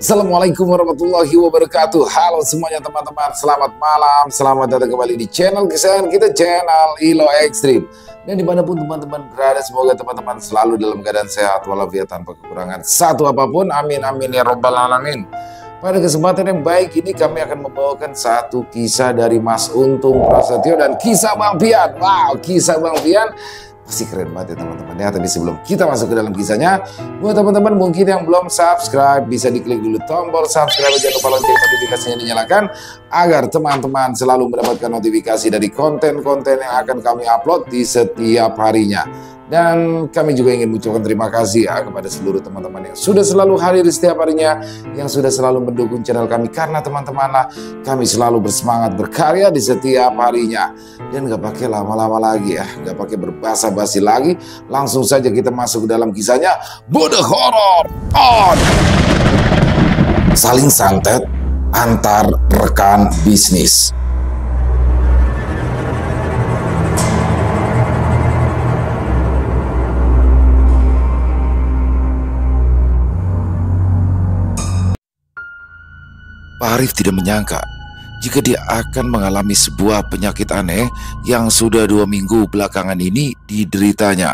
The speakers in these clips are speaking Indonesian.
Assalamualaikum warahmatullahi wabarakatuh. Halo semuanya teman-teman, selamat malam, selamat datang kembali di channel kesayangan kita, channel Ilo Ekstrim. Dan dimanapun teman-teman berada, semoga teman-teman selalu dalam keadaan sehat walafiat tanpa kekurangan satu apapun. Amin amin ya robbal alamin. Pada kesempatan yang baik ini kami akan membawakan satu kisah dari Mas Untung Prasetyo dan kisah Bang Pian. Wow, kisah Bang Pian pasti keren banget ya teman-teman ya. Tapi sebelum kita masuk ke dalam kisahnya, buat teman-teman mungkin yang belum subscribe, bisa diklik dulu tombol subscribe, jangan lupa lonceng notifikasinya dinyalakan agar teman-teman selalu mendapatkan notifikasi dari konten-konten yang akan kami upload di setiap harinya. Dan kami juga ingin mengucapkan terima kasih ya kepada seluruh teman-teman yang sudah selalu hadir di setiap harinya, yang sudah selalu mendukung channel kami, karena teman-teman lah kami selalu bersemangat berkarya di setiap harinya. Dan gak pakai lama-lama lagi ya, gak pakai berbasa-basi lagi, langsung saja kita masuk ke dalam kisahnya. Bude horor on. Saling santet antar rekan bisnis. Pak Arif tidak menyangka jika dia akan mengalami sebuah penyakit aneh yang sudah 2 minggu belakangan ini dideritanya.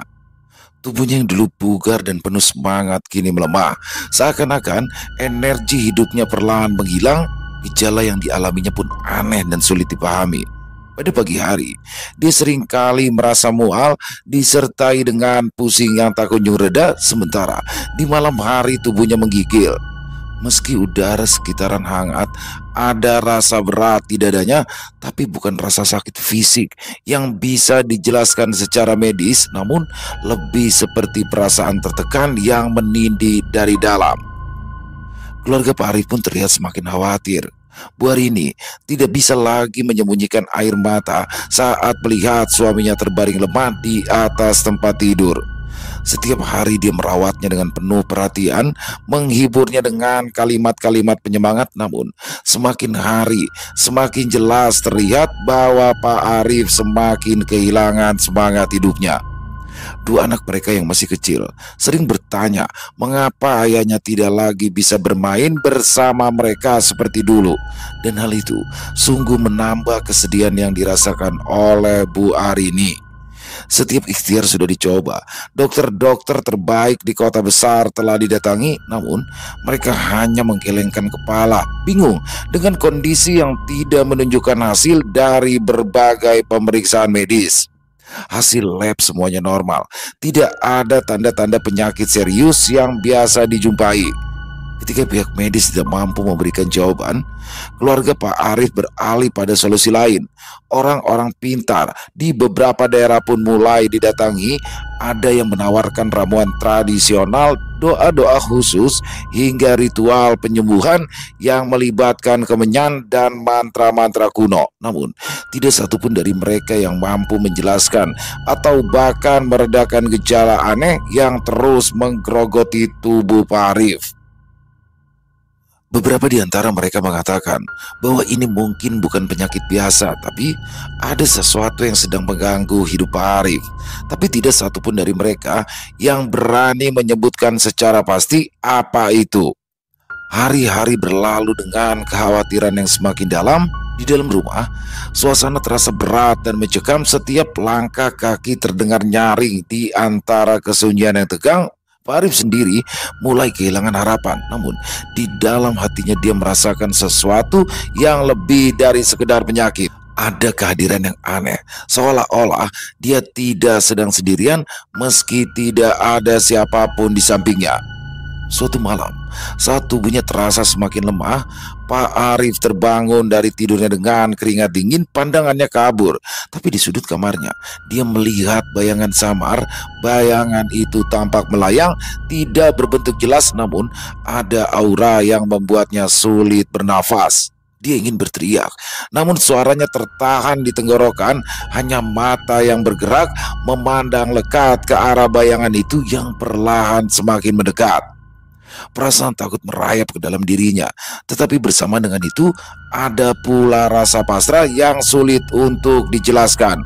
Tubuhnya yang dulu bugar dan penuh semangat kini melemah. Seakan-akan energi hidupnya perlahan menghilang. Gejala yang dialaminya pun aneh dan sulit dipahami. Pada pagi hari, dia seringkali merasa mual disertai dengan pusing yang tak kunjung reda. Sementara di malam hari tubuhnya menggigil. Meski udara sekitaran hangat, ada rasa berat di dadanya, tapi bukan rasa sakit fisik yang bisa dijelaskan secara medis, namun lebih seperti perasaan tertekan yang menindih dari dalam. Keluarga Pak Arif pun terlihat semakin khawatir. Bu Arini tidak bisa lagi menyembunyikan air mata saat melihat suaminya terbaring lemah di atas tempat tidur. Setiap hari dia merawatnya dengan penuh perhatian, menghiburnya dengan kalimat-kalimat penyemangat. Namun semakin hari semakin jelas terlihat bahwa Pak Arif semakin kehilangan semangat hidupnya. Dua anak mereka yang masih kecil sering bertanya mengapa ayahnya tidak lagi bisa bermain bersama mereka seperti dulu. Dan hal itu sungguh menambah kesedihan yang dirasakan oleh Bu Arini. Setiap ikhtiar sudah dicoba, dokter-dokter terbaik di kota besar telah didatangi, namun mereka hanya menggelengkan kepala, bingung dengan kondisi yang tidak menunjukkan hasil dari berbagai pemeriksaan medis. Hasil lab semuanya normal, tidak ada tanda-tanda penyakit serius yang biasa dijumpai. Ketika pihak medis tidak mampu memberikan jawaban, keluarga Pak Arif beralih pada solusi lain. Orang-orang pintar di beberapa daerah pun mulai didatangi. Ada yang menawarkan ramuan tradisional, doa-doa khusus, hingga ritual penyembuhan yang melibatkan kemenyan dan mantra-mantra kuno. Namun, tidak satupun dari mereka yang mampu menjelaskan atau bahkan meredakan gejala aneh yang terus menggerogoti tubuh Pak Arif. Beberapa di antara mereka mengatakan bahwa ini mungkin bukan penyakit biasa, tapi ada sesuatu yang sedang mengganggu hidup Pak Arif. Tapi tidak satupun dari mereka yang berani menyebutkan secara pasti apa itu. Hari-hari berlalu dengan kekhawatiran yang semakin dalam. Di dalam rumah, suasana terasa berat dan mencekam. Setiap langkah kaki terdengar nyaring di antara kesunyian yang tegang. Pak Arif sendiri mulai kehilangan harapan. Namun di dalam hatinya dia merasakan sesuatu yang lebih dari sekedar penyakit. Ada kehadiran yang aneh, seolah-olah dia tidak sedang sendirian meski tidak ada siapapun di sampingnya. Suatu malam, saat tubuhnya terasa semakin lemah, Pak Arif terbangun dari tidurnya dengan keringat dingin. Pandangannya kabur, tapi di sudut kamarnya dia melihat bayangan samar. Bayangan itu tampak melayang, tidak berbentuk jelas, namun ada aura yang membuatnya sulit bernafas. Dia ingin berteriak, namun suaranya tertahan di tenggorokan. Hanya mata yang bergerak memandang lekat ke arah bayangan itu yang perlahan semakin mendekat. Perasaan takut merayap ke dalam dirinya, tetapi bersama dengan itu ada pula rasa pasrah yang sulit untuk dijelaskan.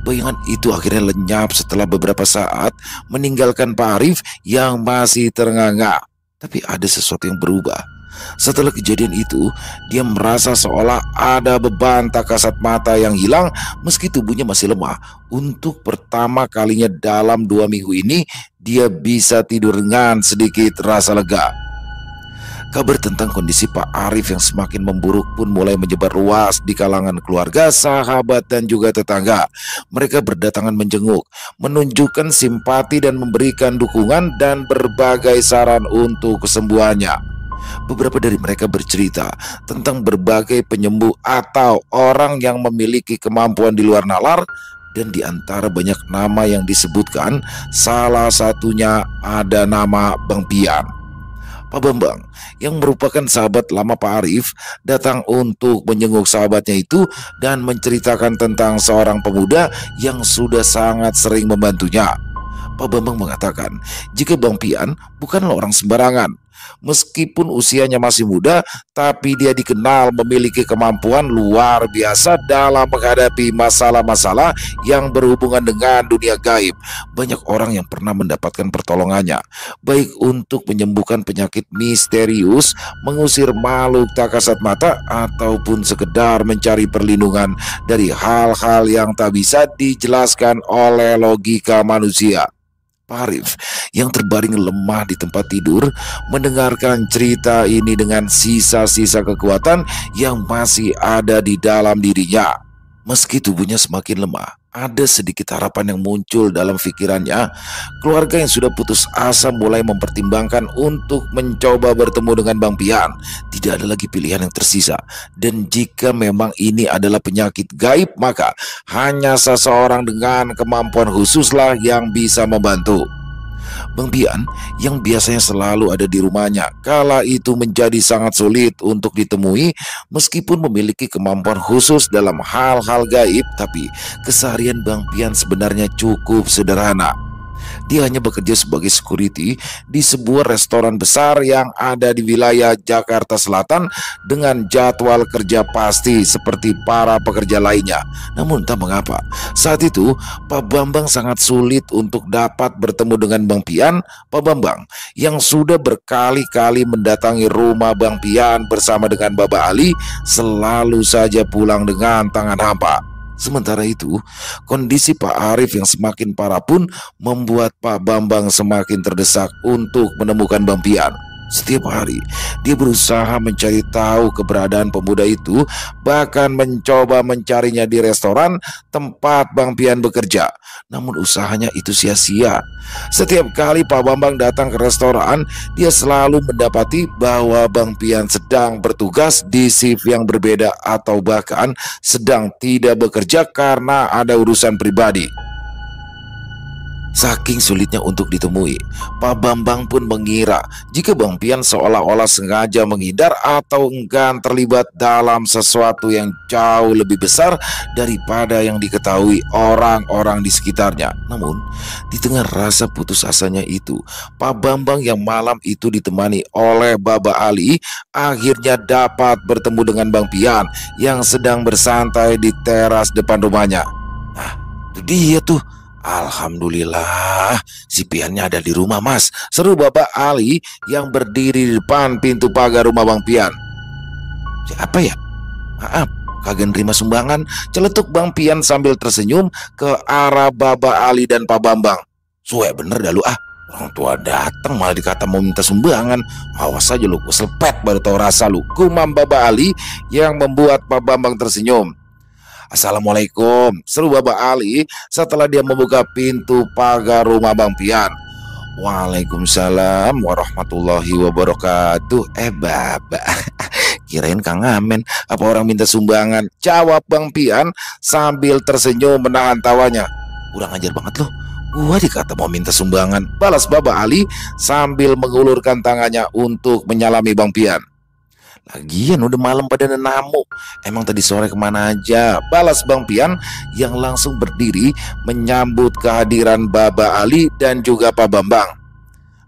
Bayangan itu akhirnya lenyap setelah beberapa saat, meninggalkan Pak Arif yang masih ternganga. Tapi ada sesuatu yang berubah. Setelah kejadian itu, dia merasa seolah ada beban tak kasat mata yang hilang meski tubuhnya masih lemah. Untuk pertama kalinya dalam 2 minggu ini, dia bisa tidur dengan sedikit rasa lega. Kabar tentang kondisi Pak Arif yang semakin memburuk pun mulai menyebar luas di kalangan keluarga, sahabat, dan juga tetangga. Mereka berdatangan menjenguk, menunjukkan simpati dan memberikan dukungan dan berbagai saran untuk kesembuhannya. Beberapa dari mereka bercerita tentang berbagai penyembuh atau orang yang memiliki kemampuan di luar nalar, dan di antara banyak nama yang disebutkan, salah satunya ada nama Bang Pian. Pak Bambang, yang merupakan sahabat lama Pak Arif, datang untuk menjenguk sahabatnya itu dan menceritakan tentang seorang pemuda yang sudah sangat sering membantunya. Pak Bambang mengatakan, jika Bang Pian bukanlah orang sembarangan. Meskipun usianya masih muda, tapi dia dikenal memiliki kemampuan luar biasa dalam menghadapi masalah-masalah yang berhubungan dengan dunia gaib. Banyak orang yang pernah mendapatkan pertolongannya, baik untuk menyembuhkan penyakit misterius, mengusir makhluk tak kasat mata, ataupun sekedar mencari perlindungan dari hal-hal yang tak bisa dijelaskan oleh logika manusia. Pak Arif yang terbaring lemah di tempat tidur mendengarkan cerita ini dengan sisa-sisa kekuatan yang masih ada di dalam dirinya. Meski tubuhnya semakin lemah, ada sedikit harapan yang muncul dalam pikirannya. Keluarga yang sudah putus asa mulai mempertimbangkan untuk mencoba bertemu dengan Bang Pian. Tidak ada lagi pilihan yang tersisa. Dan jika memang ini adalah penyakit gaib, maka hanya seseorang dengan kemampuan khususlah yang bisa membantu. Bang Pian yang biasanya selalu ada di rumahnya kala itu menjadi sangat sulit untuk ditemui. Meskipun memiliki kemampuan khusus dalam hal-hal gaib, tapi keseharian Bang Pian sebenarnya cukup sederhana. Dia hanya bekerja sebagai security di sebuah restoran besar yang ada di wilayah Jakarta Selatan dengan jadwal kerja pasti seperti para pekerja lainnya. Namun tak mengapa, saat itu Pak Bambang sangat sulit untuk dapat bertemu dengan Bang Pian. Pak Bambang yang sudah berkali-kali mendatangi rumah Bang Pian bersama dengan Baba Ali selalu saja pulang dengan tangan hampa. Sementara itu, kondisi Pak Arif yang semakin parah pun membuat Pak Bambang semakin terdesak untuk menemukan Bang Pian. Setiap hari, dia berusaha mencari tahu keberadaan pemuda itu, bahkan mencoba mencarinya di restoran tempat Bang Pian bekerja. Namun usahanya itu sia-sia. Setiap kali Pak Bambang datang ke restoran, dia selalu mendapati bahwa Bang Pian sedang bertugas di shift yang berbeda atau bahkan sedang tidak bekerja karena ada urusan pribadi. Saking sulitnya untuk ditemui, Pak Bambang pun mengira jika Bang Pian seolah-olah sengaja menghindar atau enggan terlibat dalam sesuatu yang jauh lebih besar daripada yang diketahui orang-orang di sekitarnya. Namun, di tengah rasa putus asanya itu, Pak Bambang yang malam itu ditemani oleh Baba Ali akhirnya dapat bertemu dengan Bang Pian yang sedang bersantai di teras depan rumahnya. Nah, itu dia tuh. Alhamdulillah, si Piannya ada di rumah, Mas, seru Bapak Ali yang berdiri di depan pintu pagar rumah Bang Pian. Siapa ya? Maaf, kagak nerima sumbangan, celetuk Bang Pian sambil tersenyum ke arah Baba Ali dan Pak Bambang. Suwe bener dah lu ah, orang tua datang malah dikata mau minta sumbangan. Awas aja lu, keselepet baru tau rasa lu, gumam Baba Ali yang membuat Pak Bambang tersenyum. Assalamualaikum, seru Baba Ali setelah dia membuka pintu pagar rumah Bang Pian. Waalaikumsalam warahmatullahi wabarakatuh. Baba, kirain Kang Amen apa orang minta sumbangan, jawab Bang Pian sambil tersenyum menahan tawanya. Kurang ajar banget loh, gua dikata mau minta sumbangan, balas Baba Ali sambil mengulurkan tangannya untuk menyalami Bang Pian. Lagian udah malam pada nenamu, emang tadi sore kemana aja, balas Bang Pian yang langsung berdiri menyambut kehadiran Baba Ali dan juga Pak Bambang.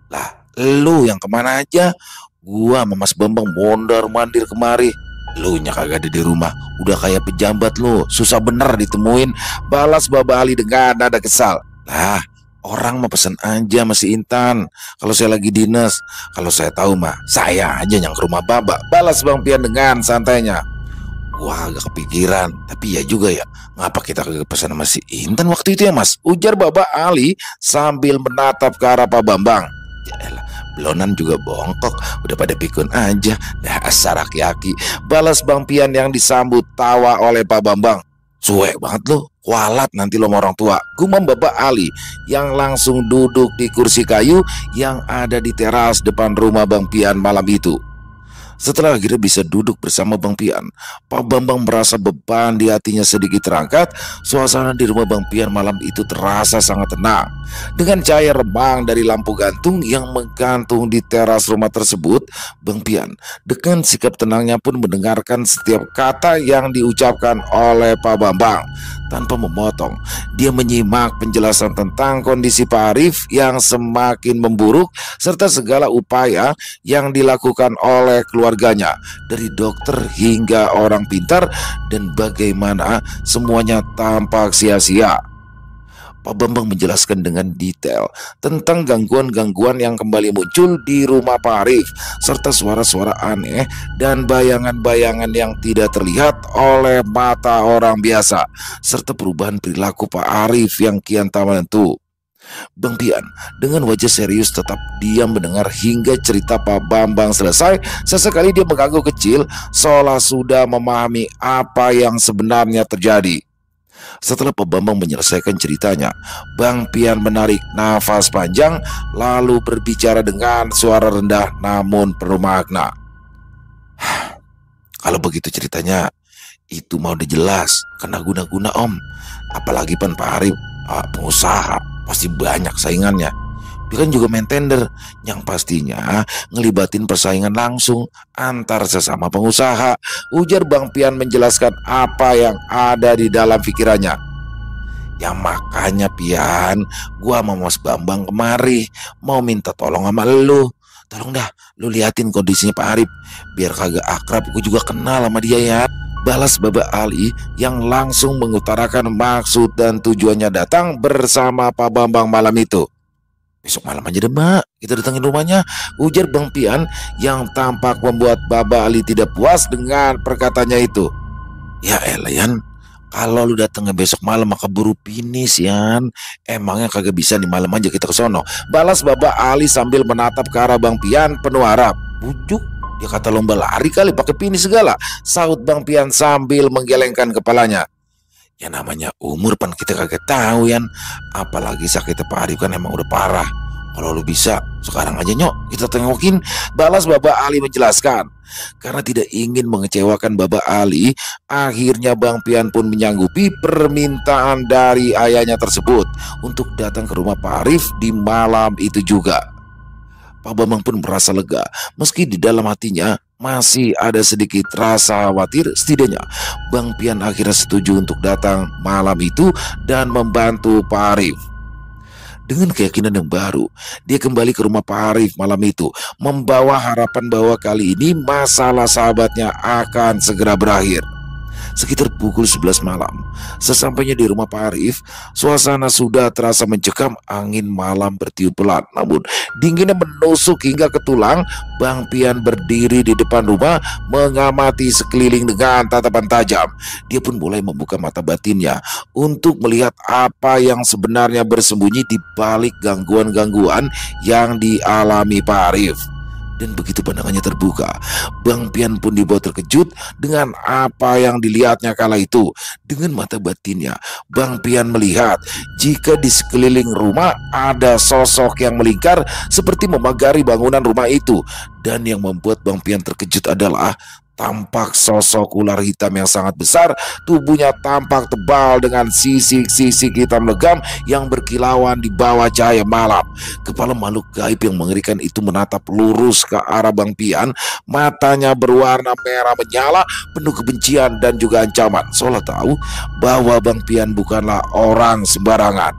Lah, lu yang kemana aja? Gua sama Mas Bambang mondar mandir kemari, lu nya kagak ada di rumah, udah kayak pejabat lu, susah bener ditemuin, balas Baba Ali dengan nada kesal. Lah, Orang mah pesen aja masih Intan. Kalau saya lagi dinas, kalau saya tahu mah saya aja yang ke rumah Baba. Balas Bang Pian dengan santainya. Wah, agak kepikiran. Tapi ya juga ya, ngapa kita kagak pesan sama si Intan waktu itu ya Mas? Ujar Baba Ali sambil menatap ke arah Pak Bambang. Yaelah, belonan juga bongkok, udah pada pikun aja. Dasar aki-aki, balas Bang Pian yang disambut tawa oleh Pak Bambang. Suwe banget lo, kualat nanti lo sama orang tua, gumam Bapak Ali yang langsung duduk di kursi kayu yang ada di teras depan rumah Bang Pian malam itu. Setelah akhirnya bisa duduk bersama Bang Pian, Pak Bambang merasa beban di hatinya sedikit terangkat. Suasana di rumah Bang Pian malam itu terasa sangat tenang. Dengan cahaya remang dari lampu gantung yang menggantung di teras rumah tersebut, Bang Pian dengan sikap tenangnya pun mendengarkan setiap kata yang diucapkan oleh Pak Bambang. Tanpa memotong, dia menyimak penjelasan tentang kondisi Pak Arif yang semakin memburuk serta segala upaya yang dilakukan oleh keluarganya, dari dokter hingga orang pintar, dan bagaimana semuanya tampak sia-sia. Pak Bambang menjelaskan dengan detail tentang gangguan-gangguan yang kembali muncul di rumah Pak Arif, serta suara-suara aneh dan bayangan-bayangan yang tidak terlihat oleh mata orang biasa, serta perubahan perilaku Pak Arif yang kian tak menentu. Bang Pian dengan wajah serius tetap diam mendengar hingga cerita Pak Bambang selesai. Sesekali dia mengangguk kecil, seolah sudah memahami apa yang sebenarnya terjadi. Setelah Pak Bambang menyelesaikan ceritanya, Bang Pian menarik nafas panjang lalu berbicara dengan suara rendah namun penuh makna. Kalau begitu ceritanya, itu mau udah jelas kena guna-guna Om. Apalagi Pak Arif pengusaha, pasti banyak saingannya. Dia kan juga main tender yang pastinya ngelibatin persaingan langsung antar sesama pengusaha. Ujar Bang Pian menjelaskan apa yang ada di dalam pikirannya. Ya makanya Pian, gua sama Mas Bambang kemari mau minta tolong sama lu. Tolong dah lu liatin kondisinya Pak Arif, biar kagak akrab, gue juga kenal sama dia ya. Balas Baba Ali yang langsung mengutarakan maksud dan tujuannya datang bersama Pak Bambang malam itu. Besok malam aja deh Mbak, kita datangin rumahnya, ujar Bang Pian yang tampak membuat Baba Ali tidak puas dengan perkataannya itu. Ya elah Yan, kalau lu datangnya besok malam maka buru finish Yan. Emangnya kagak bisa nih malam aja kita ke sono. Balas Baba Ali sambil menatap ke arah Bang Pian penuh harap. Bujuk, dia kata lomba lari kali pakai finish segala, sahut Bang Pian sambil menggelengkan kepalanya. Ya namanya umur pan kita kagak tahu Yan. Apalagi sakitnya Pak Arif kan emang udah parah. Kalau lu bisa sekarang aja nyok kita tengokin, balas Baba Ali menjelaskan. Karena tidak ingin mengecewakan Baba Ali, akhirnya Bang Pian pun menyanggupi permintaan dari ayahnya tersebut untuk datang ke rumah Pak Arif di malam itu juga. Pak Bambang pun merasa lega, meski di dalam hatinya masih ada sedikit rasa khawatir. Setidaknya Bang Pian akhirnya setuju untuk datang malam itu dan membantu Pak Arif. Dengan keyakinan yang baru, dia kembali ke rumah Pak Arif malam itu, membawa harapan bahwa kali ini masalah sahabatnya akan segera berakhir. Sekitar pukul 11 malam, sesampainya di rumah Pak Arif, suasana sudah terasa mencekam. Angin malam bertiup pelan, namun dinginnya menusuk hingga ke tulang. Bang Pian berdiri di depan rumah mengamati sekeliling dengan tatapan tajam. Dia pun mulai membuka mata batinnya untuk melihat apa yang sebenarnya bersembunyi di balik gangguan-gangguan yang dialami Pak Arif. Dan begitu pandangannya terbuka, Bang Pian pun dibawa terkejut dengan apa yang dilihatnya kala itu. Dengan mata batinnya, Bang Pian melihat jika di sekeliling rumah ada sosok yang melingkar seperti memagari bangunan rumah itu. Dan yang membuat Bang Pian terkejut adalah tampak sosok ular hitam yang sangat besar. Tubuhnya tampak tebal dengan sisik-sisik hitam legam yang berkilauan di bawah cahaya malam. Kepala makhluk gaib yang mengerikan itu menatap lurus ke arah Bang Pian. Matanya berwarna merah menyala, penuh kebencian dan juga ancaman, seolah tahu bahwa Bang Pian bukanlah orang sembarangan.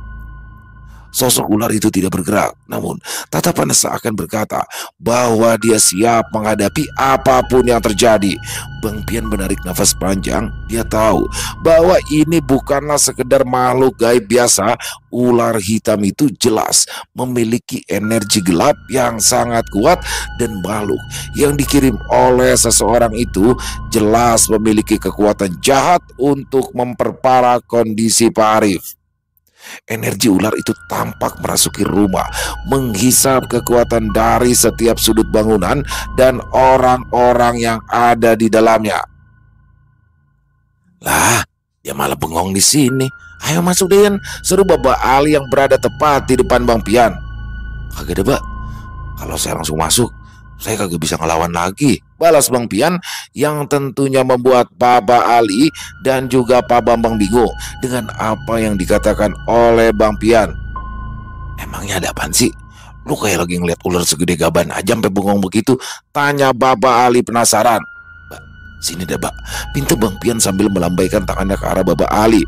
Sosok ular itu tidak bergerak, namun tatapannya seakan berkata bahwa dia siap menghadapi apapun yang terjadi. Bang Pian menarik nafas panjang. Dia tahu bahwa ini bukanlah sekedar makhluk gaib biasa. Ular hitam itu jelas memiliki energi gelap yang sangat kuat, dan makhluk yang dikirim oleh seseorang itu jelas memiliki kekuatan jahat untuk memperparah kondisi Pak Arif. Energi ular itu tampak merasuki rumah, menghisap kekuatan dari setiap sudut bangunan dan orang-orang yang ada di dalamnya. Lah, dia malah bengong di sini. Ayo masuk, Den, seru Bapak Ali yang berada tepat di depan Bang Pian. Kagak ada, Pak. Kalau saya langsung masuk, saya kagak bisa ngelawan lagi, balas Bang Pian, yang tentunya membuat Bapak Ali dan juga Pak Bambang bingung dengan apa yang dikatakan oleh Bang Pian. Emangnya ada apaan sih? Lu kayak lagi ngeliat ular segede gaban aja sampai bengong begitu, tanya Bapak Ali penasaran. Mbak, sini deh, Mbak, pinta Bang Pian sambil melambaikan tangannya ke arah Bapak Ali.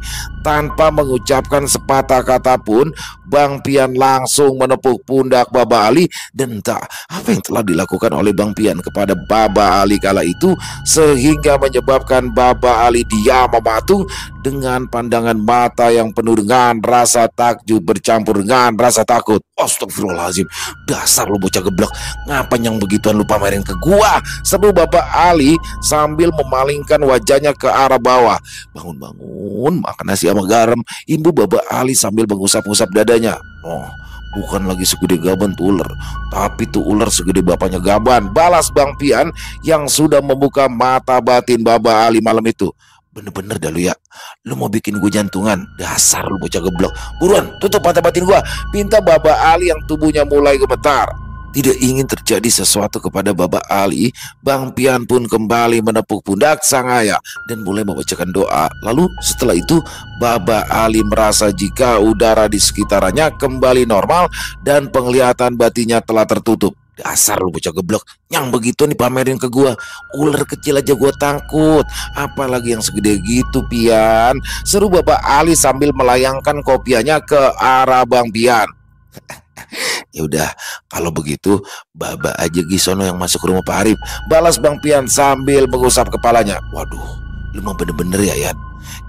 Tanpa mengucapkan sepatah kata pun, Bang Pian langsung menepuk pundak Bapak Ali, dan entah apa yang telah dilakukan oleh Bang Pian kepada Bapak Ali kala itu sehingga menyebabkan Bapak Ali diam mematung dengan pandangan mata yang penuh dengan rasa takjub bercampur dengan rasa takut. Astagfirullahaladzim, dasar lu bocah geblek, ngapain yang begituan lu pamerin ke gua? Seru Bapak Ali sambil memalingkan wajahnya ke arah bawah. Bangun-bangun, makan nasi sama garam, imbu Bapak Ali sambil mengusap-usap dadanya. Oh, bukan lagi segede gaban tuh ular, tapi tuh ular segede bapaknya gaban, balas Bang Pian yang sudah membuka mata batin Bapak Ali malam itu. Bener-bener dah lu ya, lu mau bikin gue jantungan, dasar lu bocah geblok. Buruan tutup mata batin gua, pinta Bapak Ali yang tubuhnya mulai gemetar. Tidak ingin terjadi sesuatu kepada Bapak Ali, Bang Pian pun kembali menepuk pundak sang ayah dan mulai membacakan doa. Lalu setelah itu Bapak Ali merasa jika udara di sekitarnya kembali normal dan penglihatan batinnya telah tertutup. Dasar lu bocah geblok, yang begitu nih pamerin ke gua. Ular kecil aja gua takut, apalagi yang segede gitu, Pian. Seru Bapak Ali sambil melayangkan kopiahnya ke arah Bang Pian. Ya udah, kalau begitu Baba aja Gisono yang masuk ke rumah Pak Arif, balas Bang Pian sambil mengusap kepalanya. Waduh, lu mah bener-bener ya, Yan,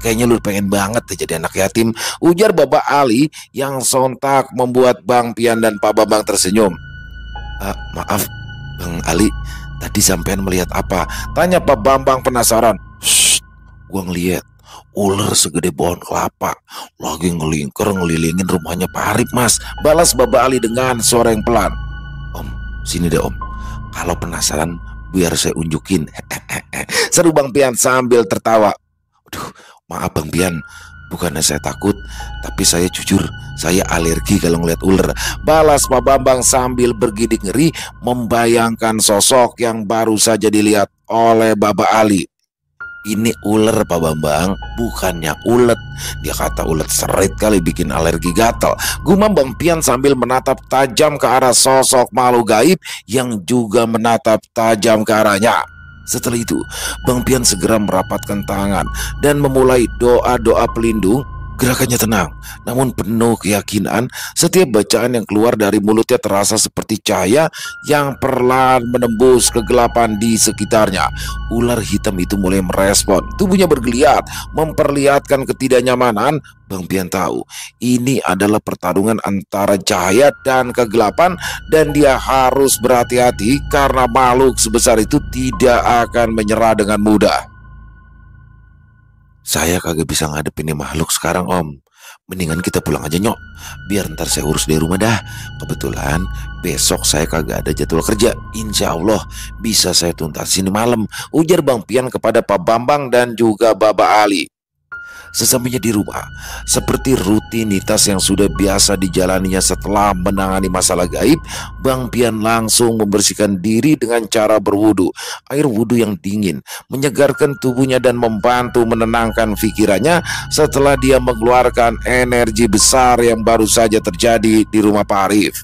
kayaknya lu pengen banget jadi anak yatim, ujar Bapak Ali yang sontak membuat Bang Pian dan Pak Bambang tersenyum. Maaf Bang Ali, tadi sampean melihat apa? Tanya Pak Bambang penasaran. Shh, gua ngeliat ular segede pohon kelapa lagi ngelingkar ngelilingin rumahnya Pak Arif, Mas, balas Bapak Ali dengan suara yang pelan. Om, sini deh Om, kalau penasaran biar saya unjukin. Seru Bang Pian sambil tertawa. Aduh, maaf Bang Pian, bukannya saya takut, tapi saya jujur, saya alergi kalau ngeliat ular, balas Pak Bambang sambil bergidik ngeri membayangkan sosok yang baru saja dilihat oleh Bapak Ali. Ini ular Pak Bambang, bukannya ulet. Dia kata ulet serit kali bikin alergi gatal, gumam Bang Pian sambil menatap tajam ke arah sosok makhluk gaib yang juga menatap tajam ke arahnya. Setelah itu Bang Pian segera merapatkan tangan dan memulai doa-doa pelindung. Gerakannya tenang, namun penuh keyakinan. Setiap bacaan yang keluar dari mulutnya terasa seperti cahaya yang perlahan menembus kegelapan di sekitarnya. Ular hitam itu mulai merespon, tubuhnya bergeliat, memperlihatkan ketidaknyamanan. Bang Pian tahu ini adalah pertarungan antara cahaya dan kegelapan, dan dia harus berhati-hati karena makhluk sebesar itu tidak akan menyerah dengan mudah. Saya kagak bisa ngadepin ini makhluk sekarang Om, mendingan kita pulang aja Nyok, biar ntar saya urus di rumah dah. Kebetulan besok saya kagak ada jadwal kerja, insya Allah bisa saya tuntasin malam, ujar Bang Pian kepada Pak Bambang dan juga Bapak Ali. Sesampainya di rumah, seperti rutinitas yang sudah biasa dijalaninya setelah menangani masalah gaib, Bang Pian langsung membersihkan diri dengan cara berwudu. Air wudu yang dingin menyegarkan tubuhnya dan membantu menenangkan pikirannya setelah dia mengeluarkan energi besar yang baru saja terjadi di rumah Pak Arif.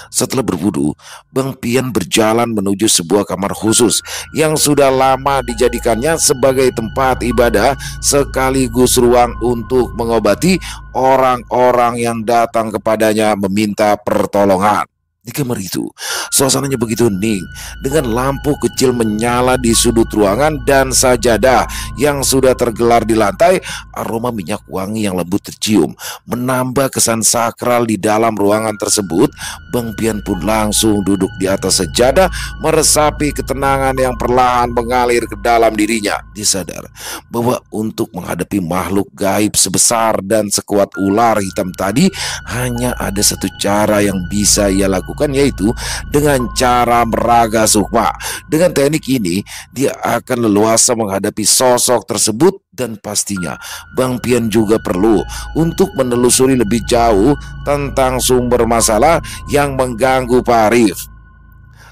Setelah berwudu, Bang Pian berjalan menuju sebuah kamar khusus yang sudah lama dijadikannya sebagai tempat ibadah sekaligus ruang untuk mengobati orang-orang yang datang kepadanya meminta pertolongan. Di kamar itu, suasananya begitu hening dengan lampu kecil menyala di sudut ruangan dan sajadah yang sudah tergelar di lantai. Aroma minyak wangi yang lembut tercium, menambah kesan sakral di dalam ruangan tersebut. Bang Pian pun langsung duduk di atas sajadah, meresapi ketenangan yang perlahan mengalir ke dalam dirinya. Dia sadar bahwa untuk menghadapi makhluk gaib sebesar dan sekuat ular hitam tadi, hanya ada satu cara yang bisa ia lakukan, yaitu dengan cara meraga sukma. Dengan teknik ini, dia akan leluasa menghadapi sosok tersebut, dan pastinya Bang Pian juga perlu untuk menelusuri lebih jauh tentang sumber masalah yang mengganggu Pak Arif.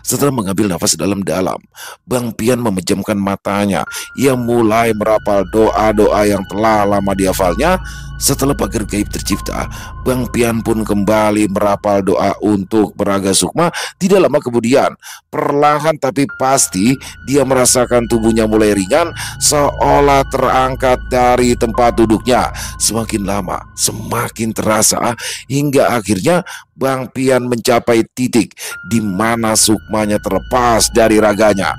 Setelah mengambil nafas dalam-dalam, Bang Pian memejamkan matanya. Ia mulai merapal doa-doa yang telah lama dihafalnya. Setelah pagar gaib tercipta, Bang Pian pun kembali merapal doa untuk meraga sukma. Tidak lama kemudian, perlahan tapi pasti dia merasakan tubuhnya mulai ringan, seolah terangkat dari tempat duduknya. Semakin lama, semakin terasa, hingga akhirnya Bang Pian mencapai titik di mana sukmanya terlepas dari raganya.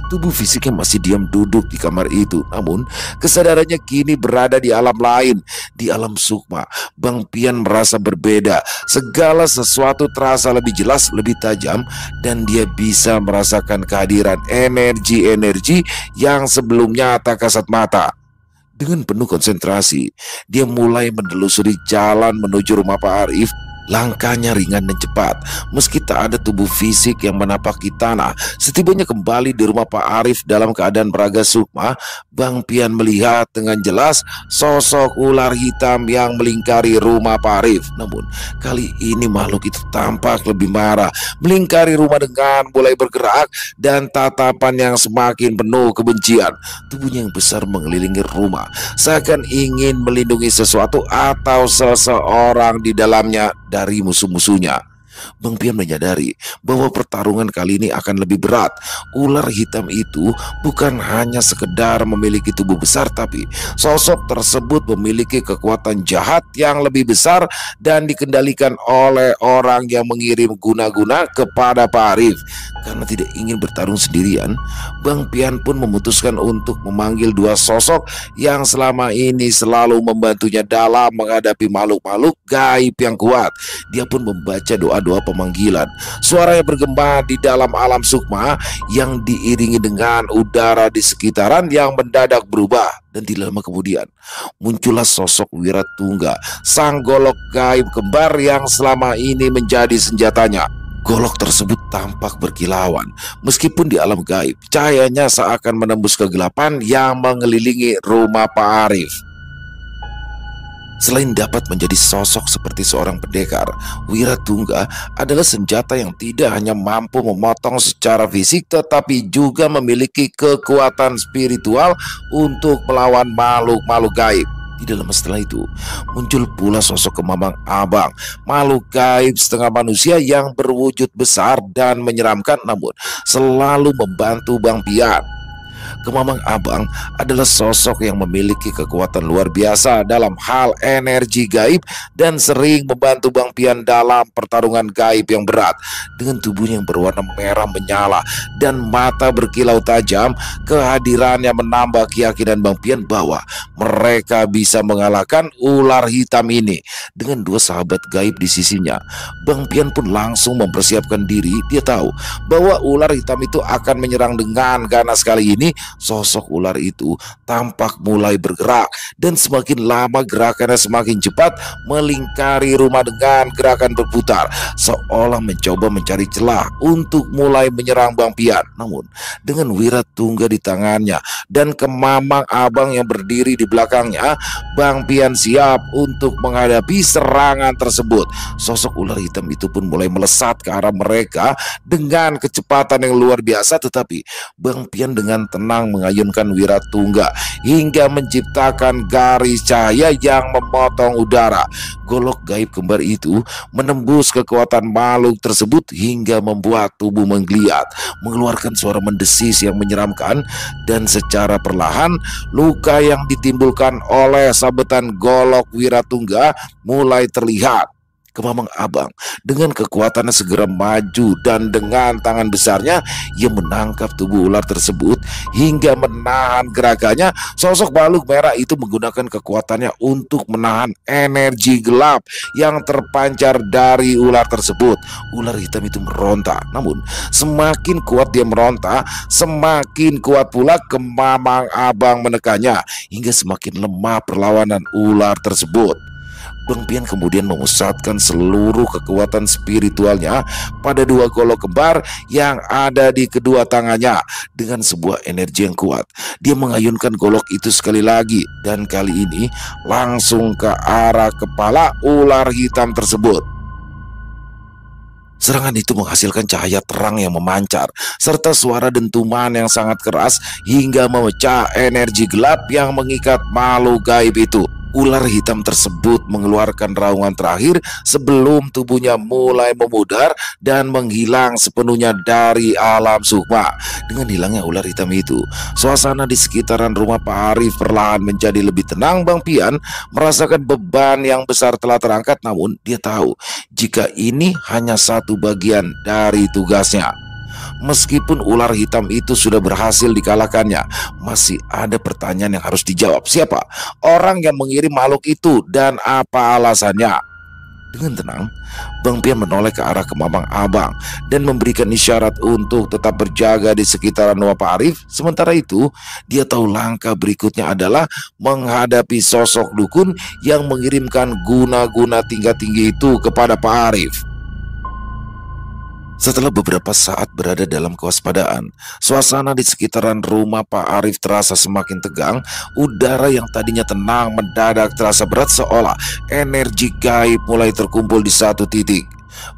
Tubuh fisiknya masih diam duduk di kamar itu, namun kesadarannya kini berada di alam lain, di alam sukma. Bang Pian merasa berbeda. Segala sesuatu terasa lebih jelas, lebih tajam, dan dia bisa merasakan kehadiran energi-energi yang sebelumnya tak kasat mata. Dengan penuh konsentrasi, dia mulai menelusuri jalan menuju rumah Pak Arif. Langkahnya ringan dan cepat, meski tak ada tubuh fisik yang menapaki tanah. Setibanya kembali di rumah Pak Arif dalam keadaan meraga sukma, Bang Pian melihat dengan jelas sosok ular hitam yang melingkari rumah Pak Arif. Namun kali ini makhluk itu tampak lebih marah, melingkari rumah dengan mulai bergerak dan tatapan yang semakin penuh kebencian. Tubuhnya yang besar mengelilingi rumah, seakan ingin melindungi sesuatu atau seseorang di dalamnya dari musuh-musuhnya. Bang Pian menyadari bahwa pertarungan kali ini akan lebih berat. Ular hitam itu bukan hanya sekedar memiliki tubuh besar, tapi sosok tersebut memiliki kekuatan jahat yang lebih besar dan dikendalikan oleh orang yang mengirim guna-guna kepada Pak Arif. Karena tidak ingin bertarung sendirian, Bang Pian pun memutuskan untuk memanggil dua sosok yang selama ini selalu membantunya dalam menghadapi makhluk-makhluk gaib yang kuat. Dia pun membaca doa-doa pemanggilan. Suaranya bergema di dalam alam sukma yang diiringi dengan udara di sekitaran yang mendadak berubah. Dan tidak lama kemudian muncullah sosok Wiratungga, sang golok gaib kembar yang selama ini menjadi senjatanya. Golok tersebut tampak berkilauan, meskipun di alam gaib cahayanya seakan menembus kegelapan yang mengelilingi rumah Pak Arif. Selain dapat menjadi sosok seperti seorang pendekar, Wiratungga adalah senjata yang tidak hanya mampu memotong secara fisik, tetapi juga memiliki kekuatan spiritual untuk melawan makhluk-makhluk gaib. Tidak lama setelah itu, muncul pula sosok Kemamang Abang, makhluk gaib setengah manusia yang berwujud besar dan menyeramkan, namun selalu membantu Bang Pian. Kemamang Abang adalah sosok yang memiliki kekuatan luar biasa dalam hal energi gaib dan sering membantu Bang Pian dalam pertarungan gaib yang berat. Dengan tubuhnya yang berwarna merah menyala dan mata berkilau tajam, kehadirannya menambah keyakinan Bang Pian bahwa mereka bisa mengalahkan ular hitam ini. Dengan dua sahabat gaib di sisinya, Bang Pian pun langsung mempersiapkan diri. Dia tahu bahwa ular hitam itu akan menyerang dengan ganas. Kali ini sosok ular itu tampak mulai bergerak, dan semakin lama gerakannya semakin cepat, melingkari rumah dengan gerakan berputar, seolah mencoba mencari celah untuk mulai menyerang Bang Pian. Namun dengan Wiratungga di tangannya dan Kemamang Abang yang berdiri di belakangnya, Bang Pian siap untuk menghadapi serangan tersebut. Sosok ular hitam itu pun mulai melesat ke arah mereka dengan kecepatan yang luar biasa, tetapi Bang Pian dengan tenang tenang mengayunkan Wiratungga hingga menciptakan garis cahaya yang memotong udara. Golok gaib kembar itu menembus kekuatan makhluk tersebut hingga membuat tubuh menggeliat, mengeluarkan suara mendesis yang menyeramkan, dan secara perlahan luka yang ditimbulkan oleh sabetan golok Wiratungga mulai terlihat. Kemamang Abang dengan kekuatannya segera maju dan dengan tangan besarnya ia menangkap tubuh ular tersebut hingga menahan gerakannya. Sosok makhluk merah itu menggunakan kekuatannya untuk menahan energi gelap yang terpancar dari ular tersebut. Ular hitam itu meronta, namun semakin kuat dia meronta, semakin kuat pula Kemamang Abang menekannya hingga semakin lemah perlawanan ular tersebut. Bang Pian kemudian memusatkan seluruh kekuatan spiritualnya pada dua golok kembar yang ada di kedua tangannya. Dengan sebuah energi yang kuat, dia mengayunkan golok itu sekali lagi, dan kali ini langsung ke arah kepala ular hitam tersebut. Serangan itu menghasilkan cahaya terang yang memancar serta suara dentuman yang sangat keras hingga memecah energi gelap yang mengikat makhluk gaib itu. Ular hitam tersebut mengeluarkan raungan terakhir sebelum tubuhnya mulai memudar dan menghilang sepenuhnya dari alam sukma. Dengan hilangnya ular hitam itu, suasana di sekitaran rumah Pak Arif perlahan menjadi lebih tenang. Bang Pian merasakan beban yang besar telah terangkat, namun dia tahu jika ini hanya satu bagian dari tugasnya. Meskipun ular hitam itu sudah berhasil dikalahkannya, masih ada pertanyaan yang harus dijawab. Siapa orang yang mengirim makhluk itu dan apa alasannya? Dengan tenang, Bang Pian menoleh ke arah Kemamang Abang dan memberikan isyarat untuk tetap berjaga di sekitaran rumah Pak Arif. Sementara itu, dia tahu langkah berikutnya adalah menghadapi sosok dukun yang mengirimkan guna-guna tingkat tinggi itu kepada Pak Arif. Setelah beberapa saat berada dalam kewaspadaan, suasana di sekitaran rumah Pak Arif terasa semakin tegang. Udara yang tadinya tenang mendadak terasa berat, seolah energi gaib mulai terkumpul di satu titik.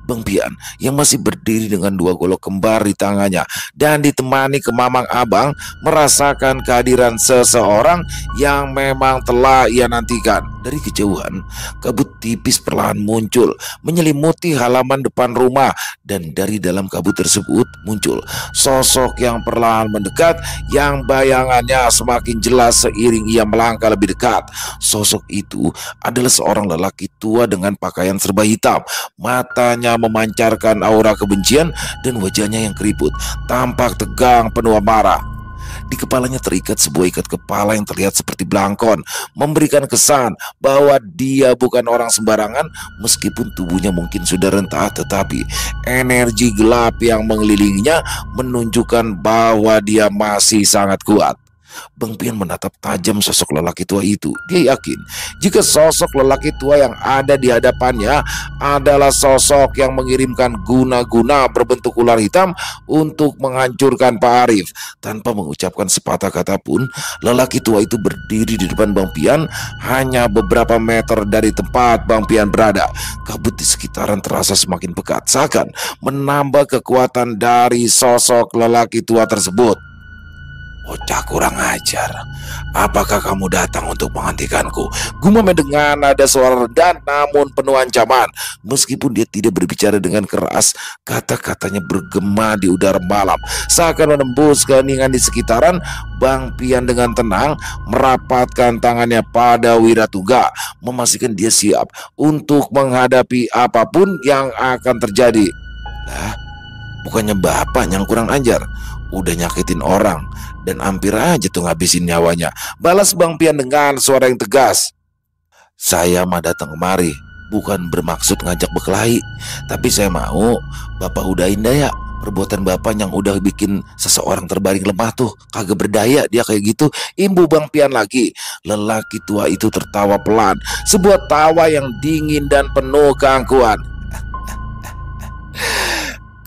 Bang Pian yang masih berdiri dengan dua golok kembar di tangannya dan ditemani Kemamang Abang merasakan kehadiran seseorang yang memang telah ia nantikan. Dari kejauhan, kabut tipis perlahan muncul menyelimuti halaman depan rumah, dan dari dalam kabut tersebut muncul sosok yang perlahan mendekat yang bayangannya semakin jelas seiring ia melangkah lebih dekat. Sosok itu adalah seorang lelaki tua dengan pakaian serba hitam. Matanya memancarkan aura kebencian dan wajahnya yang keriput tampak tegang penuh amarah. Di kepalanya terikat sebuah ikat kepala yang terlihat seperti belangkon, memberikan kesan bahwa dia bukan orang sembarangan. Meskipun tubuhnya mungkin sudah rentah, tetapi energi gelap yang mengelilinginya menunjukkan bahwa dia masih sangat kuat. Bang Pian menatap tajam sosok lelaki tua itu. Dia yakin jika sosok lelaki tua yang ada di hadapannya adalah sosok yang mengirimkan guna-guna berbentuk ular hitam untuk menghancurkan Pak Arif. Tanpa mengucapkan sepatah kata pun, lelaki tua itu berdiri di depan Bang Pian hanya beberapa meter dari tempat Bang Pian berada. Kabut di sekitaran terasa semakin pekat, seakan menambah kekuatan dari sosok lelaki tua tersebut. Bocah kurang ajar, apakah kamu datang untuk menghentikanku? Gumamnya dengan nada suara rendah namun penuh ancaman. Meskipun dia tidak berbicara dengan keras, kata-katanya bergema di udara malam, seakan menembus keheningan di sekitaran. Bang Pian dengan tenang merapatkan tangannya pada Wiratungga, memastikan dia siap untuk menghadapi apapun yang akan terjadi. Lah, bukannya bapak yang kurang ajar, udah nyakitin orang dan hampir aja tuh ngabisin nyawanya, balas Bang Pian dengan suara yang tegas. Saya mah datang kemari bukan bermaksud ngajak berkelahi, tapi saya mau bapak udahin daya perbuatan bapak yang udah bikin seseorang terbaring lemah tuh. Kagak berdaya dia kayak gitu, imbu Bang Pian lagi. Lelaki tua itu tertawa pelan, sebuah tawa yang dingin dan penuh keangkuhan.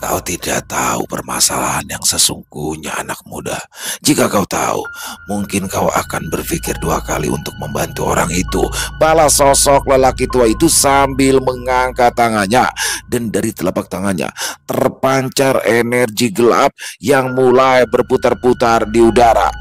Kau tidak tahu permasalahan yang sesungguhnya, anak muda. Jika kau tahu, mungkin kau akan berpikir dua kali untuk membantu orang itu, balas sosok lelaki tua itu sambil mengangkat tangannya. Dan dari telapak tangannya terpancar energi gelap yang mulai berputar-putar di udara.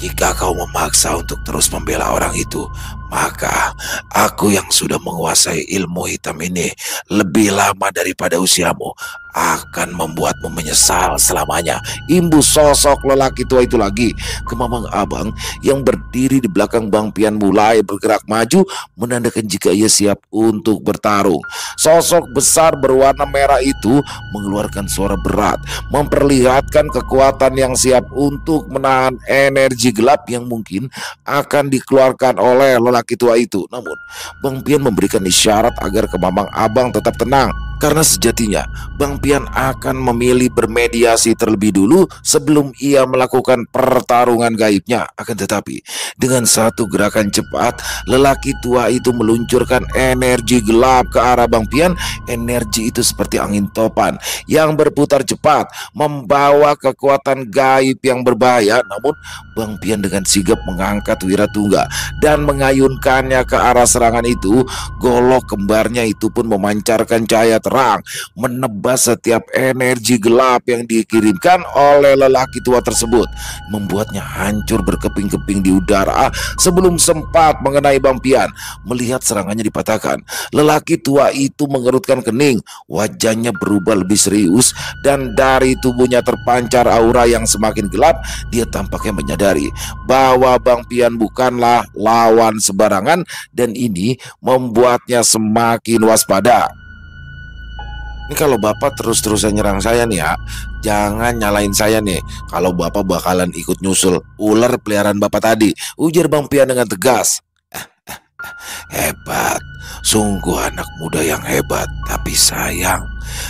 Jika kau memaksa untuk terus membela orang itu, maka aku yang sudah menguasai ilmu hitam ini lebih lama daripada usiamu akan membuatmu menyesal selamanya. Imbus sosok lelaki tua itu lagi. Kemamang Abang yang berdiri di belakang Bang Pian mulai bergerak maju, menandakan jika ia siap untuk bertarung. Sosok besar berwarna merah itu mengeluarkan suara berat, memperlihatkan kekuatan yang siap untuk menahan energi gelap yang mungkin akan dikeluarkan oleh lelaki tua itu. Namun Bang Pian memberikan isyarat agar Kemamang Abang tetap tenang, karena sejatinya Bang Pian akan memilih bermediasi terlebih dulu sebelum ia melakukan pertarungan gaibnya. Akan tetapi dengan satu gerakan cepat, lelaki tua itu meluncurkan energi gelap ke arah Bang Pian. Energi itu seperti angin topan yang berputar cepat, membawa kekuatan gaib yang berbahaya. Namun Bang Pian dengan sigap mengangkat Wiratungga dan mengayunkannya ke arah serangan itu. Golok kembarnya itu pun memancarkan cahaya terang, menebas setiap energi gelap yang dikirimkan oleh lelaki tua tersebut, membuatnya hancur berkeping-keping di udara sebelum sempat mengenai Bang Pian. Melihat serangannya dipatahkan, lelaki tua itu mengerutkan kening, wajahnya berubah lebih serius, dan dari tubuhnya terpancar aura yang semakin gelap. Dia tampaknya menyadari bahwa Bang Pian bukanlah lawan sembarangan, dan ini membuatnya semakin waspada. Ini kalau Bapak terus-terusan nyerang saya nih ya, jangan nyalain saya nih kalau Bapak bakalan ikut nyusul ular peliharaan Bapak tadi, ujar Bang Pian dengan tegas. Hebat, sungguh anak muda yang hebat. Tapi sayang,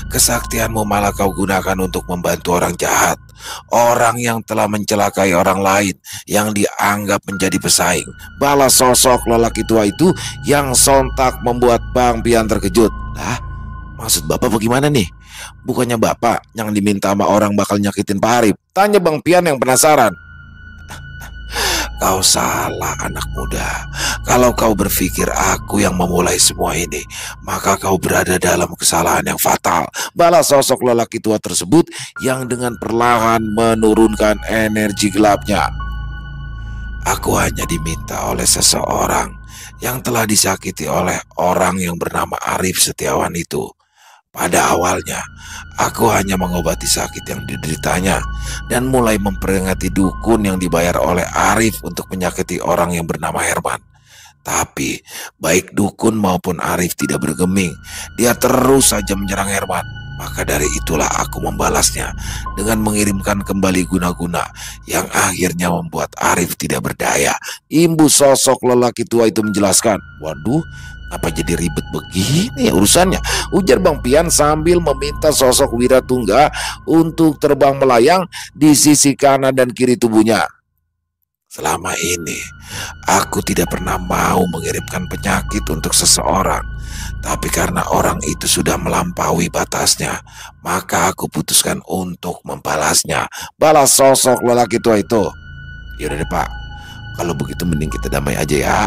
kesaktianmu malah kau gunakan untuk membantu orang jahat, orang yang telah mencelakai orang lain yang dianggap menjadi pesaing. Balas sosok lelaki tua itu yang sontak membuat Bang Pian terkejut. Lah, maksud Bapak bagaimana nih? Bukannya Bapak yang diminta sama orang bakal nyakitin Pak Arif? Tanya Bang Pian yang penasaran. Kau salah anak muda. Kalau kau berpikir aku yang memulai semua ini, maka kau berada dalam kesalahan yang fatal. Balas sosok lelaki tua tersebut yang dengan perlahan menurunkan energi gelapnya. Aku hanya diminta oleh seseorang yang telah disakiti oleh orang yang bernama Arif Setiawan itu. Pada awalnya, aku hanya mengobati sakit yang dideritanya dan mulai memperingati dukun yang dibayar oleh Arif untuk menyakiti orang yang bernama Herman. Tapi baik dukun maupun Arif tidak bergeming. Dia terus saja menyerang Herman. Maka dari itulah aku membalasnya dengan mengirimkan kembali guna-guna yang akhirnya membuat Arif tidak berdaya. Imbus sosok lelaki tua itu menjelaskan. Waduh, apa jadi ribet begini ya urusannya, ujar Bang Pian sambil meminta sosok Wiratungga untuk terbang melayang di sisi kanan dan kiri tubuhnya. Selama ini aku tidak pernah mau mengirimkan penyakit untuk seseorang, tapi karena orang itu sudah melampaui batasnya, maka aku putuskan untuk membalasnya. Balas sosok lelaki tua itu. Yaudah deh Pak, kalau begitu mending kita damai aja ya.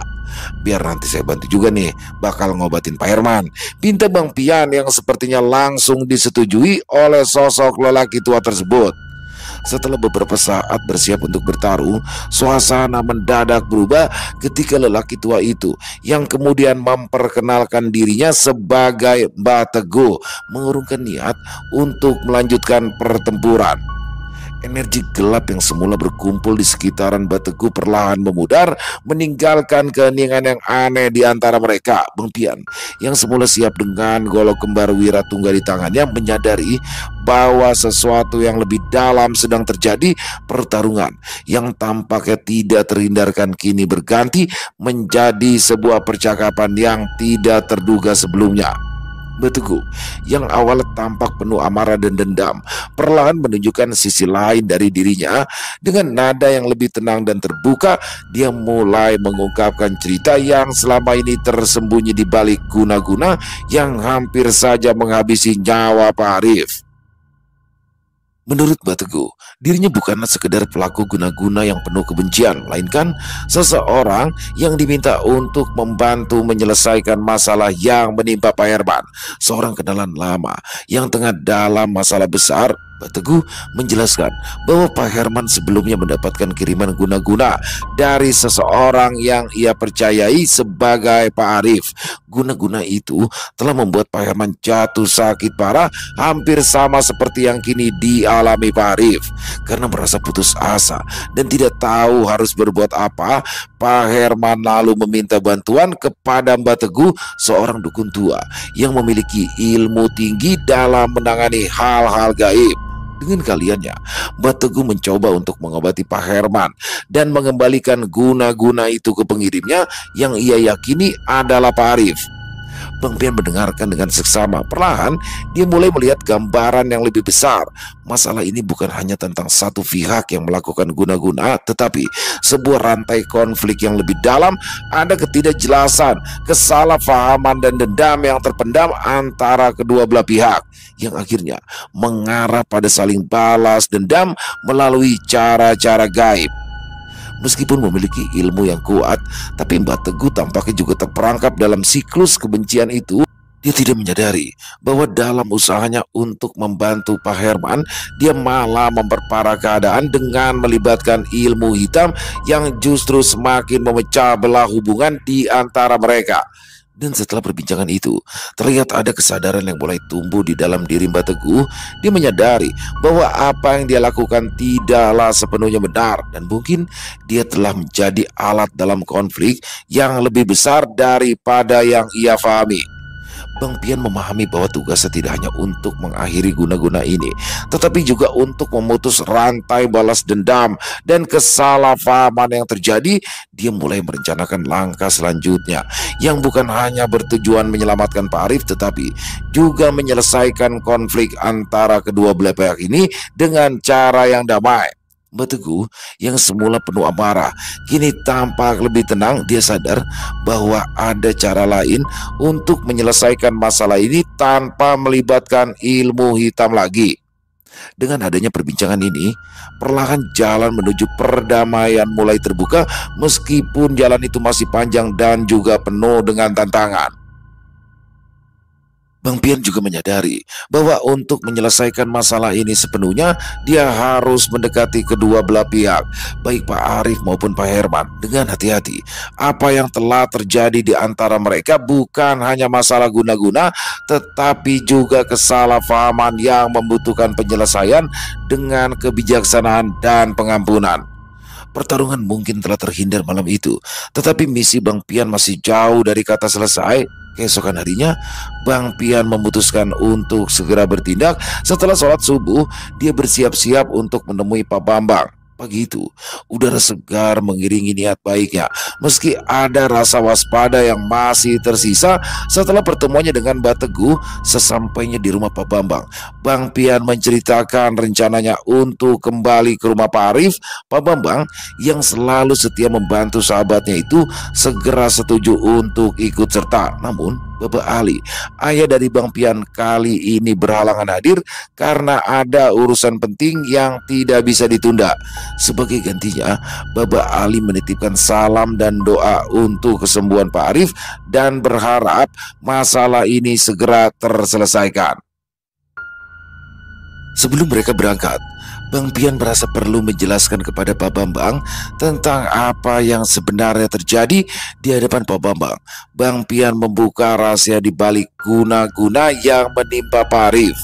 Biar nanti saya bantu juga nih bakal ngobatin Pak Herman, pinta Bang Pian yang sepertinya langsung disetujui oleh sosok lelaki tua tersebut. Setelah beberapa saat bersiap untuk bertarung, suasana mendadak berubah ketika lelaki tua itu yang kemudian memperkenalkan dirinya sebagai Mbah Teguh mengurungkan niat untuk melanjutkan pertempuran. Energi gelap yang semula berkumpul di sekitaran Mbah Teguh perlahan memudar, meninggalkan keheningan yang aneh di antara mereka. Bang Pian yang semula siap dengan golok kembar Wiratungga di tangannya menyadari bahwa sesuatu yang lebih dalam sedang terjadi. Pertarungan yang tampaknya tidak terhindarkan kini berganti menjadi sebuah percakapan yang tidak terduga sebelumnya. Mbah Teguh yang awalnya tampak penuh amarah dan dendam perlahan menunjukkan sisi lain dari dirinya. Dengan nada yang lebih tenang dan terbuka, dia mulai mengungkapkan cerita yang selama ini tersembunyi di balik guna-guna yang hampir saja menghabisi nyawa Pak Arif. Menurut Mbah Teguh, dirinya bukanlah sekedar pelaku guna-guna yang penuh kebencian, melainkan seseorang yang diminta untuk membantu menyelesaikan masalah yang menimpa Pak Herman, seorang kenalan lama yang tengah dalam masalah besar. Mbak Teguh menjelaskan bahwa Pak Herman sebelumnya mendapatkan kiriman guna-guna dari seseorang yang ia percayai sebagai Pak Arif. Guna-guna itu telah membuat Pak Herman jatuh sakit parah, hampir sama seperti yang kini dialami Pak Arif. Karena merasa putus asa dan tidak tahu harus berbuat apa, Pak Herman lalu meminta bantuan kepada Mbak Teguh, seorang dukun tua yang memiliki ilmu tinggi dalam menangani hal-hal gaib. Dengan kaliannya, Mbak Teguh mencoba untuk mengobati Pak Herman dan mengembalikan guna-guna itu ke pengirimnya yang ia yakini adalah Pak Arif. Bang Pian mendengarkan dengan seksama. Perlahan dia mulai melihat gambaran yang lebih besar. Masalah ini bukan hanya tentang satu pihak yang melakukan guna-guna, tetapi sebuah rantai konflik yang lebih dalam. Ada ketidakjelasan, kesalahpahaman dan dendam yang terpendam antara kedua belah pihak, yang akhirnya mengarah pada saling balas dendam melalui cara-cara gaib. Meskipun memiliki ilmu yang kuat, tapi Mbak Teguh tampaknya juga terperangkap dalam siklus kebencian itu. Dia tidak menyadari bahwa dalam usahanya untuk membantu Pak Herman, dia malah memperparah keadaan dengan melibatkan ilmu hitam yang justru semakin memecah belah hubungan di antara mereka. Dan setelah perbincangan itu, terlihat ada kesadaran yang mulai tumbuh di dalam diri Mbak Teguh. Dia menyadari bahwa apa yang dia lakukan tidaklah sepenuhnya benar, dan mungkin dia telah menjadi alat dalam konflik yang lebih besar daripada yang ia pahami. Bang Pian memahami bahwa tugasnya tidak hanya untuk mengakhiri guna-guna ini, tetapi juga untuk memutus rantai balas dendam dan kesalahpahaman yang terjadi. Dia mulai merencanakan langkah selanjutnya yang bukan hanya bertujuan menyelamatkan Pak Arif, tetapi juga menyelesaikan konflik antara kedua belah pihak ini dengan cara yang damai. Mbak Teguh yang semula penuh amarah kini tampak lebih tenang. Dia sadar bahwa ada cara lain untuk menyelesaikan masalah ini tanpa melibatkan ilmu hitam lagi. Dengan adanya perbincangan ini, perlahan jalan menuju perdamaian mulai terbuka, meskipun jalan itu masih panjang dan juga penuh dengan tantangan. Bang Pian juga menyadari bahwa untuk menyelesaikan masalah ini sepenuhnya, dia harus mendekati kedua belah pihak, baik Pak Arif maupun Pak Herman, dengan hati-hati. Apa yang telah terjadi di antara mereka bukan hanya masalah guna-guna, tetapi juga kesalahpahaman yang membutuhkan penyelesaian dengan kebijaksanaan dan pengampunan. Pertarungan mungkin telah terhindar malam itu, tetapi misi Bang Pian masih jauh dari kata selesai. Keesokan harinya, Bang Pian memutuskan untuk segera bertindak. Setelah sholat subuh, dia bersiap-siap untuk menemui Pak Bambang. Pagi itu, udara segar mengiringi niat baiknya, meski ada rasa waspada yang masih tersisa. Setelah pertemuannya dengan Mbak Teguh, sesampainya di rumah Pak Bambang, Bang Pian menceritakan rencananya untuk kembali ke rumah Pak Arif. Pak Bambang yang selalu setia membantu sahabatnya itu segera setuju untuk ikut serta. Namun Bapak Ali, ayah dari Bang Pian, kali ini berhalangan hadir karena ada urusan penting yang tidak bisa ditunda. Sebagai gantinya, Bapak Ali menitipkan salam dan doa untuk kesembuhan Pak Arif dan berharap masalah ini segera terselesaikan. Sebelum mereka berangkat, Bang Pian merasa perlu menjelaskan kepada Pak Bambang tentang apa yang sebenarnya terjadi di hadapan Pak Bambang. Bang Pian membuka rahasia di balik guna-guna yang menimpa Pak Arif.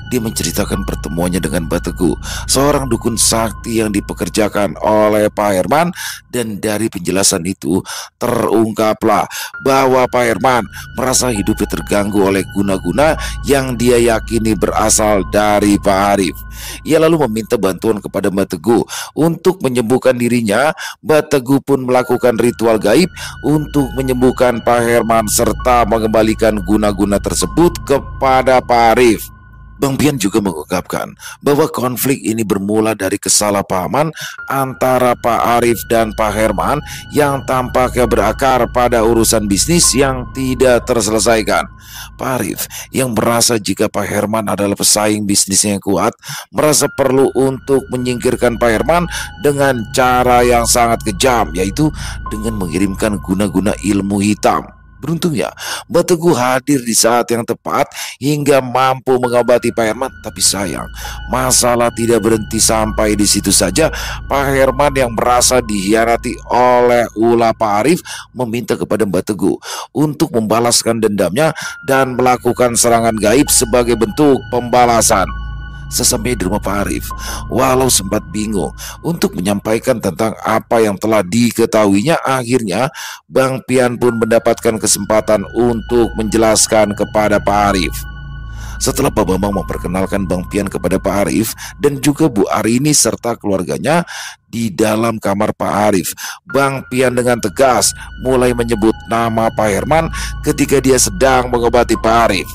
Dia menceritakan pertemuannya dengan Mbak Teguh, seorang dukun sakti yang dipekerjakan oleh Pak Herman, dan dari penjelasan itu terungkaplah bahwa Pak Herman merasa hidupnya terganggu oleh guna-guna yang dia yakini berasal dari Pak Arif. Ia lalu meminta bantuan kepada Mbak Teguh untuk menyembuhkan dirinya. Mbak Teguh pun melakukan ritual gaib untuk menyembuhkan Pak Herman serta mengembalikan guna-guna tersebut kepada Pak Arif. Bang Pian juga mengungkapkan bahwa konflik ini bermula dari kesalahpahaman antara Pak Arif dan Pak Herman yang tampaknya berakar pada urusan bisnis yang tidak terselesaikan. Pak Arif yang merasa jika Pak Herman adalah pesaing bisnisnya yang kuat, merasa perlu untuk menyingkirkan Pak Herman dengan cara yang sangat kejam, yaitu dengan mengirimkan guna-guna ilmu hitam. Beruntungnya, Mbak Teguh hadir di saat yang tepat hingga mampu mengobati Pak Herman. Tapi sayang, masalah tidak berhenti sampai di situ saja. Pak Herman yang merasa dikhianati oleh ulah Pak Arif meminta kepada Mbak Teguh untuk membalaskan dendamnya dan melakukan serangan gaib sebagai bentuk pembalasan. Sesampai di rumah Pak Arif, walau sempat bingung untuk menyampaikan tentang apa yang telah diketahuinya, akhirnya Bang Pian pun mendapatkan kesempatan untuk menjelaskan kepada Pak Arif. Setelah Pak Bambang memperkenalkan Bang Pian kepada Pak Arif dan juga Bu Arini serta keluarganya di dalam kamar Pak Arif, Bang Pian dengan tegas mulai menyebut nama Pak Herman ketika dia sedang mengobati Pak Arif.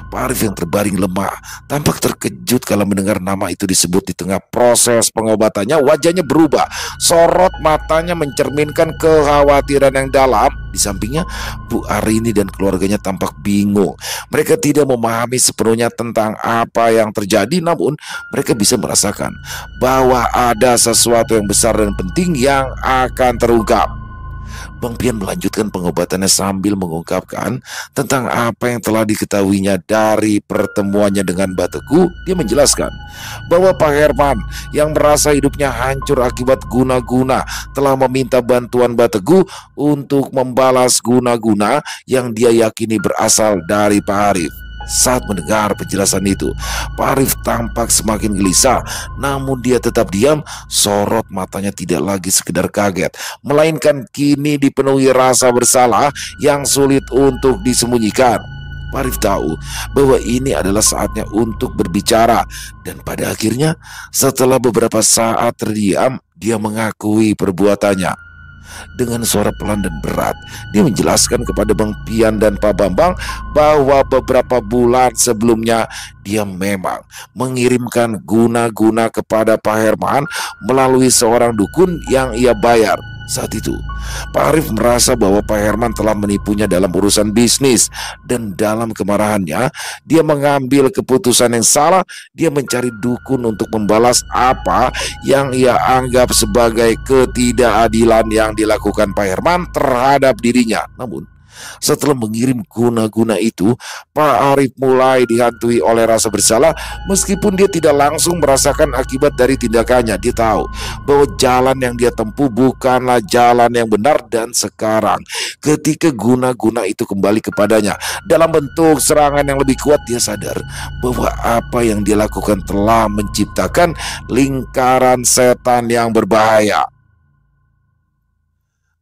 Pak Arif yang terbaring lemah tampak terkejut kalau mendengar nama itu disebut. Di tengah proses pengobatannya, wajahnya berubah. Sorot matanya mencerminkan kekhawatiran yang dalam. Di sampingnya, Bu Arini dan keluarganya tampak bingung. Mereka tidak memahami sepenuhnya tentang apa yang terjadi, namun mereka bisa merasakan bahwa ada sesuatu yang besar dan penting yang akan terungkap. Bang Pian melanjutkan pengobatannya sambil mengungkapkan tentang apa yang telah diketahuinya dari pertemuannya dengan Mbak Teguh. Dia menjelaskan bahwa Pak Herman yang merasa hidupnya hancur akibat guna-guna telah meminta bantuan Mbak Teguh untuk membalas guna-guna yang dia yakini berasal dari Pak Arif. Saat mendengar penjelasan itu, Pak Arif tampak semakin gelisah, namun dia tetap diam. Sorot matanya tidak lagi sekedar kaget, melainkan kini dipenuhi rasa bersalah yang sulit untuk disembunyikan. Pak Arif tahu bahwa ini adalah saatnya untuk berbicara, dan pada akhirnya setelah beberapa saat terdiam, dia mengakui perbuatannya. Dengan suara pelan dan berat, dia menjelaskan kepada Bang Pian dan Pak Bambang bahwa beberapa bulan sebelumnya dia memang mengirimkan guna-guna kepada Pak Herman melalui seorang dukun yang ia bayar. Saat itu, Pak Arif merasa bahwa Pak Herman telah menipunya dalam urusan bisnis, dan dalam kemarahannya, dia mengambil keputusan yang salah. Dia mencari dukun untuk membalas apa yang ia anggap sebagai ketidakadilan yang dilakukan Pak Herman terhadap dirinya. Namun, setelah mengirim guna-guna itu, Pak Arif mulai dihantui oleh rasa bersalah. Meskipun dia tidak langsung merasakan akibat dari tindakannya, dia tahu bahwa jalan yang dia tempuh bukanlah jalan yang benar. Dan sekarang, ketika guna-guna itu kembali kepadanya dalam bentuk serangan yang lebih kuat, dia sadar bahwa apa yang dia lakukan telah menciptakan lingkaran setan yang berbahaya.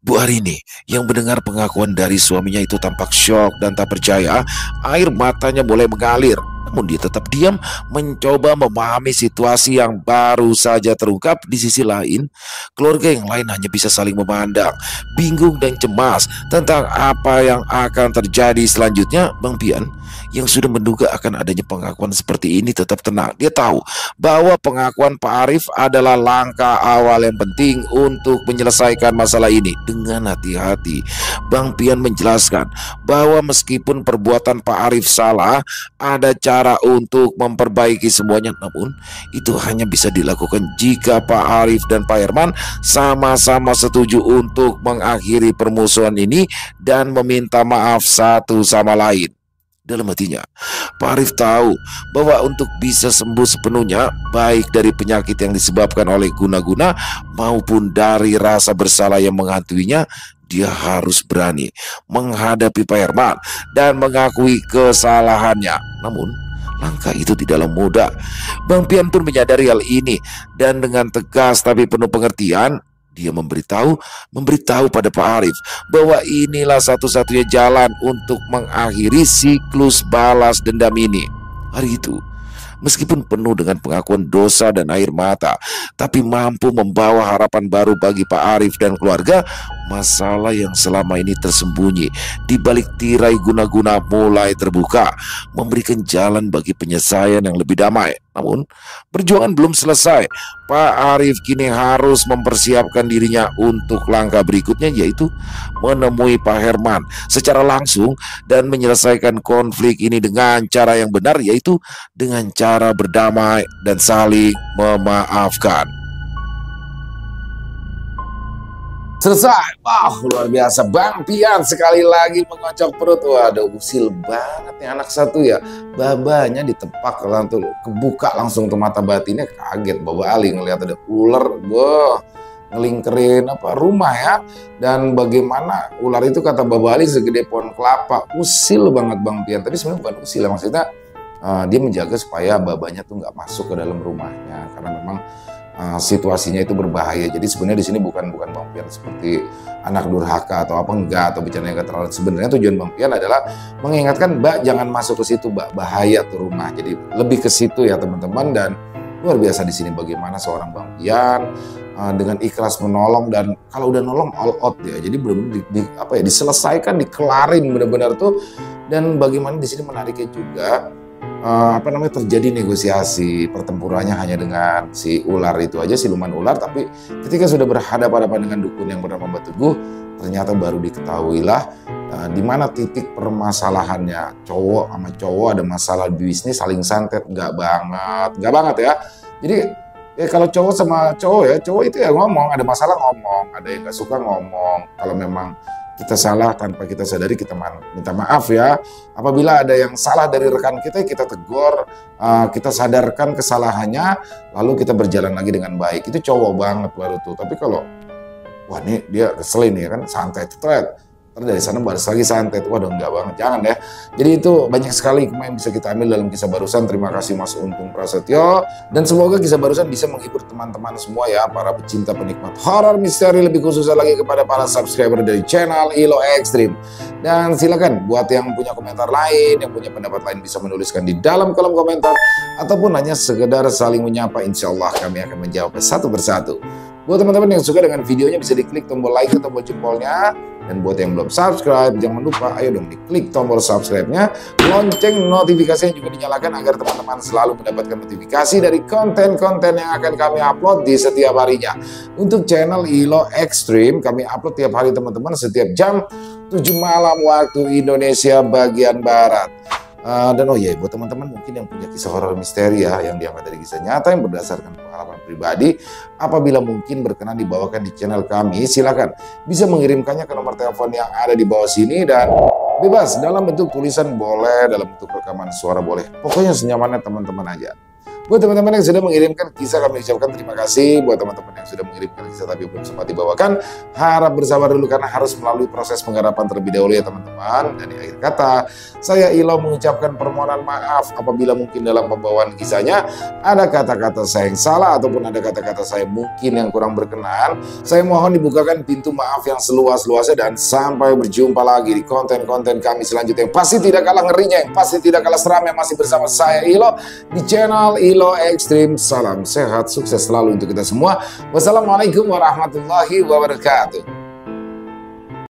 Bu Arini yang mendengar pengakuan dari suaminya itu tampak syok dan tak percaya. Air matanya mulai mengalir, namun dia tetap diam, mencoba memahami situasi yang baru saja terungkap. Di sisi lain, keluarga yang lain hanya bisa saling memandang, bingung dan cemas tentang apa yang akan terjadi selanjutnya. Bang Pian yang sudah menduga akan adanya pengakuan seperti ini tetap tenang. Dia tahu bahwa pengakuan Pak Arif adalah langkah awal yang penting untuk menyelesaikan masalah ini. Dengan hati-hati, Bang Pian menjelaskan bahwa meskipun perbuatan Pak Arif salah, ada cara untuk memperbaiki semuanya. Namun itu hanya bisa dilakukan jika Pak Arif dan Pak Herman sama-sama setuju untuk mengakhiri permusuhan ini dan meminta maaf satu sama lain. Dalam hatinya, Pak Arif tahu bahwa untuk bisa sembuh sepenuhnya, baik dari penyakit yang disebabkan oleh guna-guna maupun dari rasa bersalah yang menghantuinya, dia harus berani menghadapi Pak Herman dan mengakui kesalahannya. Namun, langkah itu tidaklah mudah. Bang Pian pun menyadari hal ini, dan dengan tegas tapi penuh pengertian, dia memberitahu pada Pak Arif bahwa inilah satu-satunya jalan untuk mengakhiri siklus balas dendam ini. Hari itu, meskipun penuh dengan pengakuan dosa dan air mata, tapi mampu membawa harapan baru bagi Pak Arif dan keluarga. Masalah yang selama ini tersembunyi di balik tirai guna-guna mulai terbuka, memberikan jalan bagi penyelesaian yang lebih damai. Namun, perjuangan belum selesai. Pak Arif kini harus mempersiapkan dirinya untuk langkah berikutnya, yaitu menemui Pak Herman secara langsung dan menyelesaikan konflik ini dengan cara yang benar, yaitu dengan cara berdamai dan saling memaafkan. Selesai. Wah, luar biasa. Bang Pian sekali lagi mengocok perut. Waduh, usil banget nih anak satu ya. Babanya ditepak langsung kebuka langsung tuh mata batinnya, kaget Baba Ali ngelihat ada ular. Wah, ngelingkerin rumah ya. Dan bagaimana ular itu kata Baba Ali segede pohon kelapa. Usil banget Bang Pian. Tapi sebenarnya bukan usil ya, maksudnya dia menjaga supaya babanya tuh nggak masuk ke dalam rumahnya karena memang situasinya itu berbahaya. Jadi sebenarnya di sini bukan Bang Pian seperti anak durhaka atau apa enggak, atau bicara yang keterlaluan. Sebenarnya tujuan Bang Pian adalah mengingatkan Mbak jangan masuk ke situ Mbak, bahaya tuh rumah. Jadi lebih ke situ ya teman-teman. Dan luar biasa di sini bagaimana seorang Bang Pian dengan ikhlas menolong, dan kalau udah nolong all out ya. Jadi benar-benar diselesaikan, dikelarin benar-benar tuh. Dan bagaimana di sini menariknya juga terjadi negosiasi, pertempurannya hanya dengan si ular itu aja, siluman ular. Tapi ketika sudah berhadapan-hadapan dengan dukun yang bernama Mbah Teguh, ternyata baru diketahuilah di mana titik permasalahannya. Cowok sama cowok ada masalah bisnis, saling santet. Nggak banget ya. Jadi kalau cowok sama cowok ya, cowok itu ya ngomong, ada masalah ngomong, ada yang nggak suka ngomong. Kalau memang kita salah tanpa kita sadari, kita minta maaf ya. Apabila ada yang salah dari rekan kita tegur, kita sadarkan kesalahannya, lalu kita berjalan lagi dengan baik. Itu cowok banget baru tuh. Tapi kalau wah ini dia keselin nih kan, santai tetret. Terus dari sana balas lagi santet. Waduh, enggak banget, jangan ya. Jadi itu banyak sekali hikmah yang bisa kita ambil dalam kisah barusan. Terima kasih Mas Untung Prasetyo. Dan semoga kisah barusan bisa menghibur teman-teman semua ya, para pecinta penikmat horor misteri, lebih khususnya lagi kepada para subscriber dari channel ILO Extreme. Dan silakan buat yang punya komentar lain, yang punya pendapat lain, bisa menuliskan di dalam kolom komentar, ataupun hanya sekedar saling menyapa. Insya Allah kami akan menjawab satu persatu. Buat teman-teman yang suka dengan videonya, bisa diklik tombol like atau tombol jempolnya. Dan buat yang belum subscribe, jangan lupa ayo dong diklik tombol subscribe-nya. Lonceng notifikasinya juga dinyalakan agar teman-teman selalu mendapatkan notifikasi dari konten-konten yang akan kami upload di setiap harinya. Untuk channel ILO Extreme, kami upload tiap hari teman-teman, setiap jam 7 malam waktu Indonesia bagian Barat. Dan oh iya, buat teman-teman mungkin yang punya kisah horor misteri ya, yang diangkat dari kisah nyata yang berdasarkan pengalaman pribadi, apabila mungkin berkenan dibawakan di channel kami, silakan bisa mengirimkannya ke nomor telepon yang ada di bawah sini. Dan bebas, dalam bentuk tulisan boleh, dalam bentuk rekaman suara boleh, pokoknya senyamannya teman-teman aja. Buat teman-teman yang sudah mengirimkan kisah, kami ucapkan terima kasih. Buat teman-teman yang sudah mengirimkan kisah tapi belum sempat dibawakan, harap bersabar dulu karena harus melalui proses penggarapan terlebih dahulu ya teman-teman. Dan di akhir kata, saya ILO mengucapkan permohonan maaf apabila mungkin dalam pembawaan kisahnya ada kata-kata saya yang salah ataupun ada kata-kata saya mungkin yang kurang berkenan. Saya mohon dibukakan pintu maaf yang seluas-luasnya, dan sampai berjumpa lagi di konten-konten kami selanjutnya yang pasti tidak kalah ngerinya, yang pasti tidak kalah seram, yang masih bersama saya ILO di channel ILO Extreme. Salam sehat, sukses selalu untuk kita semua. Wassalamualaikum warahmatullahi wabarakatuh.